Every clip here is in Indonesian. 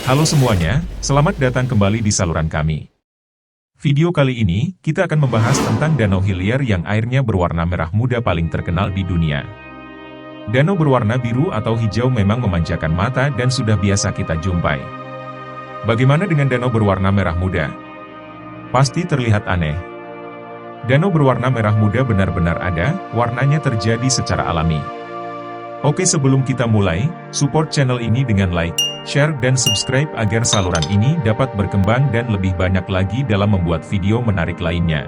Halo semuanya, selamat datang kembali di saluran kami. Video kali ini, kita akan membahas tentang Danau Hillier yang airnya berwarna merah muda paling terkenal di dunia. Danau berwarna biru atau hijau memang memanjakan mata dan sudah biasa kita jumpai. Bagaimana dengan danau berwarna merah muda? Pasti terlihat aneh. Danau berwarna merah muda benar-benar ada, warnanya terjadi secara alami. Oke, sebelum kita mulai, support channel ini dengan like, share dan subscribe agar saluran ini dapat berkembang dan lebih banyak lagi dalam membuat video menarik lainnya.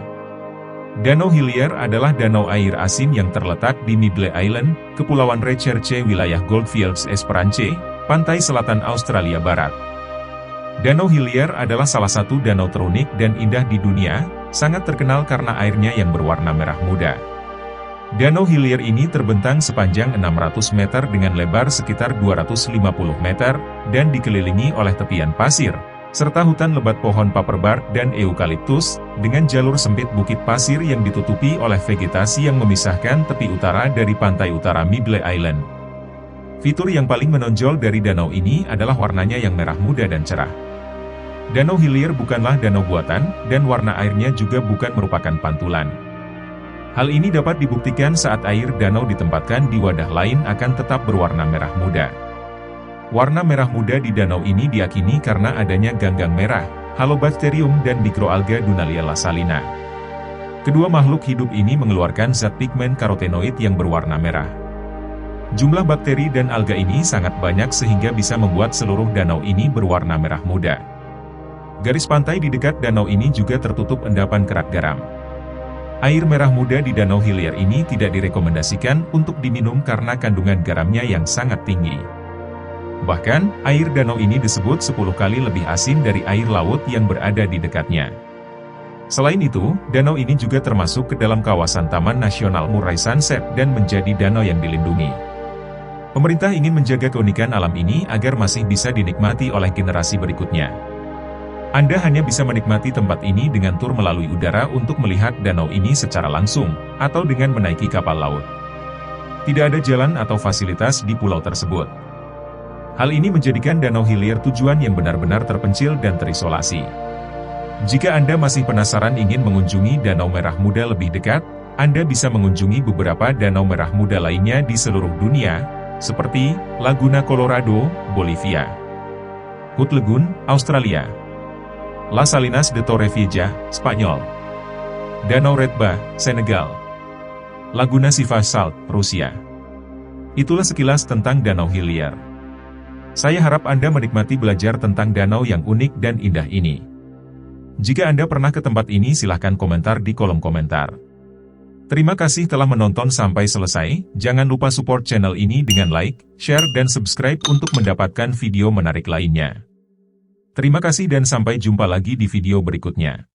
Danau Hillier adalah danau air asin yang terletak di Middle Island, Kepulauan Recherche, wilayah Goldfields Esperance, pantai selatan Australia Barat. Danau Hillier adalah salah satu danau terunik dan indah di dunia, sangat terkenal karena airnya yang berwarna merah muda. Danau Hillier ini terbentang sepanjang 600 meter dengan lebar sekitar 250 meter, dan dikelilingi oleh tepian pasir, serta hutan lebat pohon paperbark dan eukaliptus, dengan jalur sempit bukit pasir yang ditutupi oleh vegetasi yang memisahkan tepi utara dari pantai utara Middle Island. Fitur yang paling menonjol dari danau ini adalah warnanya yang merah muda dan cerah. Danau Hillier bukanlah danau buatan, dan warna airnya juga bukan merupakan pantulan. Hal ini dapat dibuktikan saat air danau ditempatkan di wadah lain akan tetap berwarna merah muda. Warna merah muda di danau ini diyakini karena adanya ganggang merah, halobacterium dan mikroalga Dunalia lasalina. Kedua makhluk hidup ini mengeluarkan zat pigmen karotenoid yang berwarna merah. Jumlah bakteri dan alga ini sangat banyak sehingga bisa membuat seluruh danau ini berwarna merah muda. Garis pantai di dekat danau ini juga tertutup endapan kerak garam. Air merah muda di Danau Hillier ini tidak direkomendasikan untuk diminum karena kandungan garamnya yang sangat tinggi. Bahkan, air danau ini disebut 10 kali lebih asin dari air laut yang berada di dekatnya. Selain itu, danau ini juga termasuk ke dalam kawasan Taman Nasional Murai Sunset dan menjadi danau yang dilindungi. Pemerintah ingin menjaga keunikan alam ini agar masih bisa dinikmati oleh generasi berikutnya. Anda hanya bisa menikmati tempat ini dengan tur melalui udara untuk melihat danau ini secara langsung, atau dengan menaiki kapal laut. Tidak ada jalan atau fasilitas di pulau tersebut. Hal ini menjadikan Danau Hillier tujuan yang benar-benar terpencil dan terisolasi. Jika Anda masih penasaran ingin mengunjungi Danau Merah Muda lebih dekat, Anda bisa mengunjungi beberapa danau merah muda lainnya di seluruh dunia, seperti Laguna Colorado, Bolivia, Hood Lagoon, Australia, Las Salinas de Torrevieja, Spanyol, Danau Redba, Senegal, Laguna Sivas Salt, Rusia. Itulah sekilas tentang Danau Hillier. Saya harap Anda menikmati belajar tentang danau yang unik dan indah ini. Jika Anda pernah ke tempat ini, silahkan komentar di kolom komentar. Terima kasih telah menonton sampai selesai. Jangan lupa support channel ini dengan like, share dan subscribe untuk mendapatkan video menarik lainnya. Terima kasih dan sampai jumpa lagi di video berikutnya.